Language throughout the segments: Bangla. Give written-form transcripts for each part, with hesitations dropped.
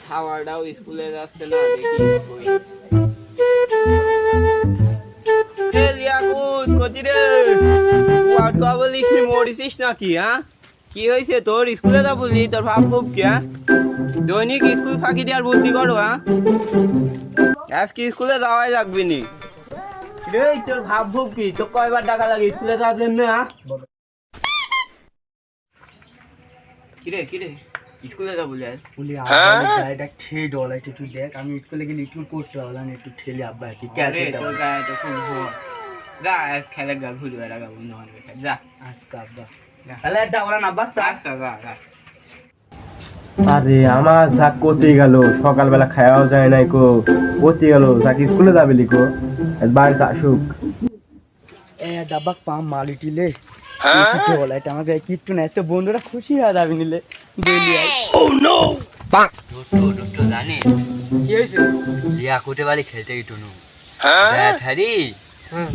খাওয়াটাও স্কুলে যাচ্ছে না দেখি মরিছিস নাকি? হ্যাঁ, কি হয়েছে তোর? স্কুলে যা বললি তোর ভাব খুব কি? দৈনিক স্কুল ফাঁকি দেওয়ার বুদ্ধি করো? হ্যাঁ, আজকে স্কুলে যাওয়াই লাগবে নি। তোর ভাব খুব কি? তোর কয়বার টাকা লাগে স্কুলে যাওয়ার জন্য? হ্যাঁ, কিরে কিরে স্কুলে যা বলি আর বলি গাড়িটা ঠেলে ডলাই একটু দেখ, আমি স্কুলে গেলে একটু করতে পারলাম একটু ঠেলে আব্বা কি তোর গায়ে তো খুব যা খেলে গা ঘুরে বেড়া গাবো যা। আচ্ছা আব্বা, তাহলে একটা ওরা না বাচ্চা। আচ্ছা যা যা। আরে আমার যা কোথায় গেল, সকালবেলা খাওয়াও যায় নাই কো, কোথায় গেল? যাকে স্কুলে যাবে লিখো, বাড়িতে আসুক। ডাব্বা পাম মালিটিলে এটা আমার গায়ে কিট্টু না, একটা বন্ধুরা খুশি হয়ে যাবে নিলে। জানি কি হয়েছে? লিয়া কোটে বাড়ি খেলতে গেটুনু হ্যারি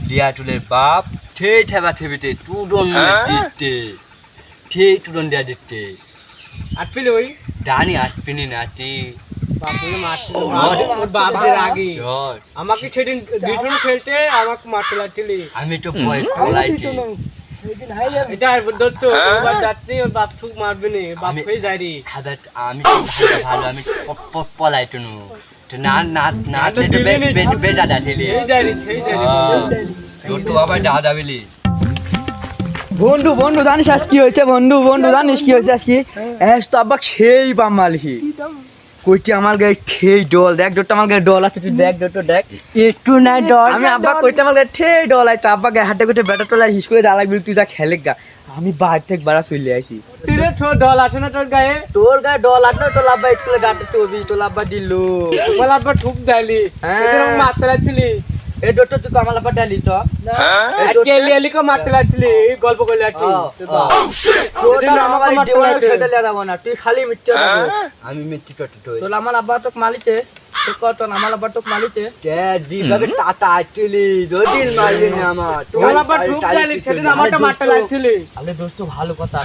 লিয়া টুলের বাপ ঠে ঠেবা ঠেবিতে টুডন দিতে ঠে টুডন দেয়া দিতে আটপিল ওই ডানি আটপিনি নাতি আমাকে সেদিন দুজন খেলতে আমাকে মারতে লাগছিলি। আমি তো ভয় পলাইছি এটা দত্ত ওর যাত্রী ওর বাপ ঠুক মারবে নি, বাপ হয়ে যায় রে। আমি ভালো আমি পলাইতনু না না না বেটা দাছিলি তো আবার দাদা বিলি। বন্ধু বন্ধু জানিস আজ কি হয়েছে? বন্ধু বন্ধু জানিস কি হয়েছে আজকে? তো আব্বা খেই পাম মালিহি কইটি আমার গায়ে খেই ডল দেখ, ডলটা আমার গায়ে ডল আছে, তুই দেখ ডলটা দেখ একটু নাই ডল। আমি আব্বা কইটি আমার গায়ে ঠেই ডল আছে, আব্বা গায়ে হাতে কইতে বেটা টোলা স্কুলে যা লাগবে তুই যা খেলে গা। আমি বাইরে থেকে বাড়া চলে আইছি। তুই তোর ডল আছে না তোর গায়ে? তোর গায়ে ডল আছে না? তোর আব্বা স্কুলে গাতে চবি, তোর আব্বা দিল, তোর আব্বা ঠুক দাইলি, হ্যাঁ মারতে লাগছিলি। এই ডলটা তুই আমার আব্বা ডালি তো কেলি এলি কো মারতে লাগছিলি, গল্প কইলি আর তুই তোর আমাকে মারতে লাগছিলি। ছেড়ে দেব না, তুই খালি মিথ্যা বল। আমি মিথ্যে করতে তোর আমার আব্বা তোক মালিতে তো কত আমার আব্বা তোক মালিতে কে দিবাবে টাটা আইছিলি দদিন মারবি না আমার তোর আব্বা ঠুক দাইলি, সেদিন আমারটা মারতে লাগছিলি। আরে দোস্ত ভালো কথা,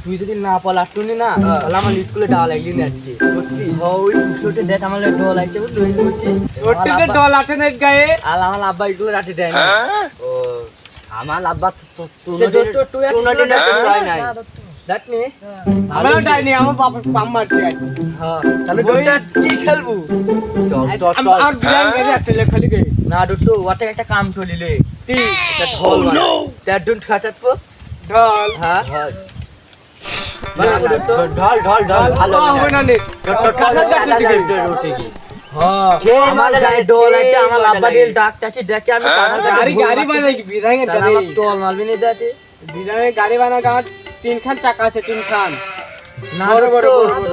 তুই যদি না পলাস তুই না তাহলে আমার স্কুলে ডাল লাগলি না আজকে সত্যি। ওই ছোট দেখ আমার ডল লাগছে বুঝলি, ওটিতে ডল আছে না গায়ে। আর আমার আব্বা স্কুলে রাতে দেয় না। ও আমার আব্বা তো তুই নাই দেখনি আমারও ডাইনি, আমার বাবা পাম মারতে আছে। হ্যাঁ তাহলে ওইটা কি খেলবো? আর বিরান গেছে একটা লেখালি গে না দুটো ওটা একটা কাম চলিলে তুই এটা ঢোল মার তার দুন ঠাটাতপো ঢোল। হ্যাঁ ঢোল ঢোল ঢোল ভালো হবে না নে তো ঠাটা দেখতে রুটি কি। হ্যাঁ আমার গায়ে ঢোল আছে, আমার আব্বা দিল ডাকটাছি দেখে আমি গাড়ি গাড়ি বানাই বিরান এর গাড়ি ঢোল মারবি নি দাতে বিরানের গাড়ি বানা গাঁট তিন খান চাকা আছে, তিন খান না বড় বড়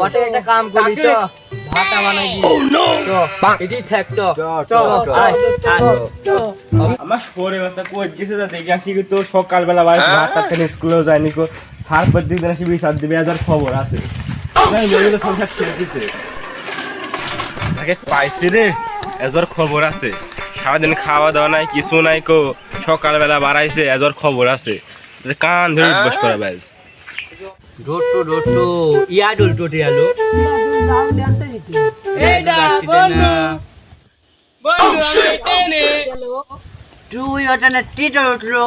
ওটা একটা কাম করি তো ভাটা বানাই দি তো এডি থাক তো আমার শোরে বাচ্চা কই গেছে তা দেখি আসি তো সকালবেলা ভাই ভাতটা খেলে স্কুলেও যায়নি কো, সার প্রত্যেক দিন আসি বিচার দিবে আজ আর খবর আছে তাই মেয়েদের সংসার ছেড়ে দিতে তাকে পাইছি রে। এজর খবর আছে, সারাদিন খাওয়া দাওয়া নাই কিছু নাই কো, সকালবেলা বাড়াইছে এজর খবর আছে, কান ধরে বস করা ব্যাস ডোটো ডোটো ইয়া ডোটো টিয়ালো এইডা বন্ধু বন্ধু আমি এনে তুই ওটা না টিটো উঠলো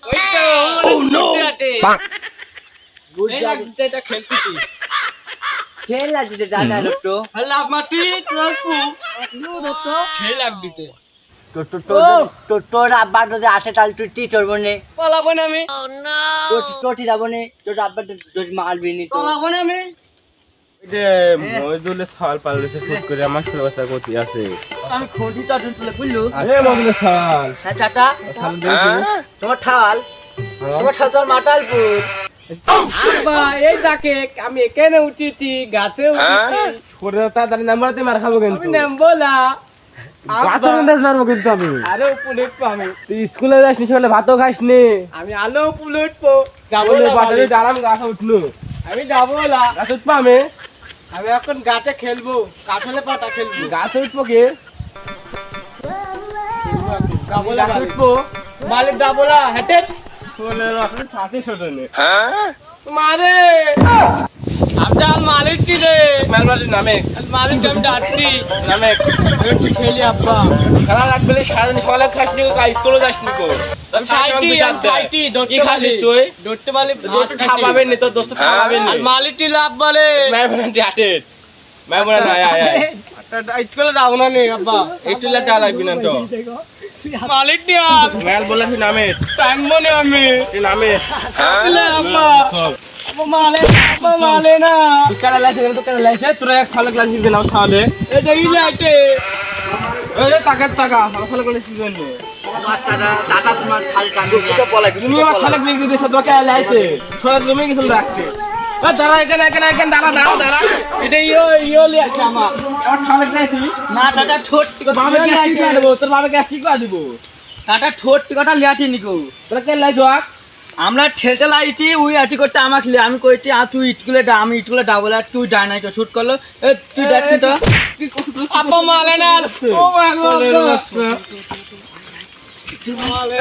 ওইটা ও নো পাক গুড এটা খেলতেছি খেলা দিতে দাদা ডোটো আল্লাহ মাটি ট্রাফু নো দত্ত খেলা দিতে তোর আব্বা যদি আসে তাহলে তুই টিটোর বনে পালাবো না আমি। টোটি যাবো নে, তোর আব্বা যদি মারবি নি তো পালাবো না আমি। যে মইদুলে সাল পাললেছে ফুট করে আমার শোরে বাচ্চা কতি আছে। আমি খোঁটি তো তুলে বুঝলু। আরে মইদুলে সাল হ্যাঁ চাচা সাল দেখি তোমার ঠাল তোর মাতালপুর আব্বা এই দেখে আমি এখানে উঠেছি গাছে উঠেছি শোরে তাড়াতাড়ি নাম্বারতে মার খাবো কিন্তু আমি নামবো না ভাতও রান্না মারবো কিন্তু আমি। আরে উপরে উঠবো আমি। তুই স্কুলে যাস নি সকালে ভাতও খাস নি। আমি আলো উপরে উঠবো যাবো বলে না বাজারে আরাম গাছ উঠলো, আমি যাবো না গাছ উঠবো আমি, আমি এখন গাছে খেলবো কাঠলে পাতা খেলবো গাছ উঠবো কে গাবলা উঠবো মালিক ডাবলা হেঁটে শোলে আসলে ছাঁচে ছোট নে मारे आपका मालिक की दे মেলবাড়ির নামে मालिक हम डांटती নামে खेली अब्बा খেলা রাখবে সারাদিন সকালে খাস নি কাজ করে যাস নি কো फाइटी কি খাচ্ছিস তুই डोटे वाले দোস্ত খাওয়াবেন নি তোর দোস্ত খাওয়াবেন নি मालिक की लाभ वाले मैं बना डाटे मैं बना ना आय आय इसको रावना नहीं अब्बा একটু লাটা লাগবি না তো मालिक नहीं आप মেল বলে কি নামে टाइम बने हमें কি নামে ले अब्बा अब्बा माले ना কারা লাইছে তো কারা লাইছে তোরা এক ফালে ক্লাস দিবি না তাহলে ये देखी जाते এই টাকা টাকা ফালে ক্লাস দিবি না টাটা তোমার খালি টাঙ্গু পলাই তুমি আমার শালাক লিখে দিয়েছো তোকে লাইছে সরা তুমি কিছু রাখতে দাঁড়া এখানে দাঁড়া এটা ইয়ো লিখছে আমার শালাক লাইছিস না টাটা ঠোঁট বাবা কে আসি করে দেবো তোর বাবা কে আসি করে দেবো টাটা ঠোঁট টিকটা লিয়াটি নিকো তোরা কে লাইছো আমরা ঠেলতে লাইছি ওই আটি করতে আমাকে আমি কইছি আর তুই আমি ইটগুলো ডাবল আর তুই ডাই নাই শুট করলো এ তুই দেখ তো अब्बा माले ना ओ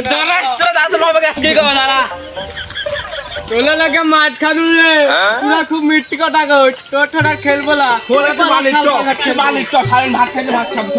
দাঁড়া তোরা দাদা বাবা কে আসি করে দাঁড়া তোলে লাগে মাঠ খানু রে পুরা খুব মিট্টি কথা কো তোর ঠোঁটা খেলবো না খোলা তো বালিশ তো সারেন ভাত খাইতে ভাত খাবছ